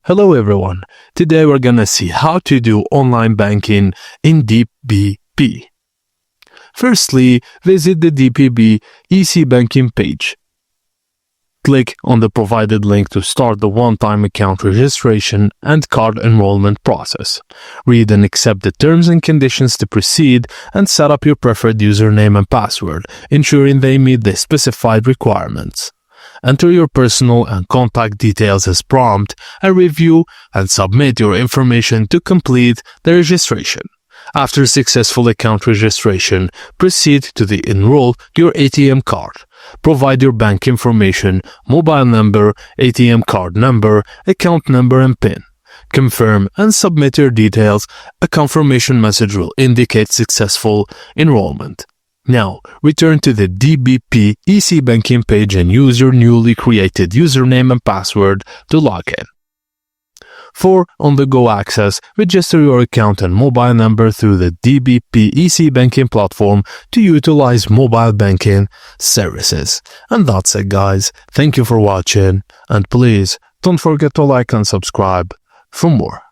Hello everyone, today we're gonna see how to do online banking in DBP. Firstly, visit the DBP EC banking page. Click on the provided link to start the one-time account registration and card enrollment process. Read and accept the terms and conditions to proceed and set up your preferred username and password, ensuring they meet the specified requirements. Enter your personal and contact details as prompt and review and submit your information to complete the registration. After successful account registration, proceed to the Enroll your ATM card. Provide your bank information, mobile number, ATM card number, account number and PIN. Confirm and submit your details. A confirmation message will indicate successful enrollment. Now, return to the DBP EC banking page and use your newly created username and password to log in. For on-the-go access, register your account and mobile number through the DBP EC banking platform to utilize mobile banking services. And that's it, guys. Thank you for watching, and please don't forget to like and subscribe for more.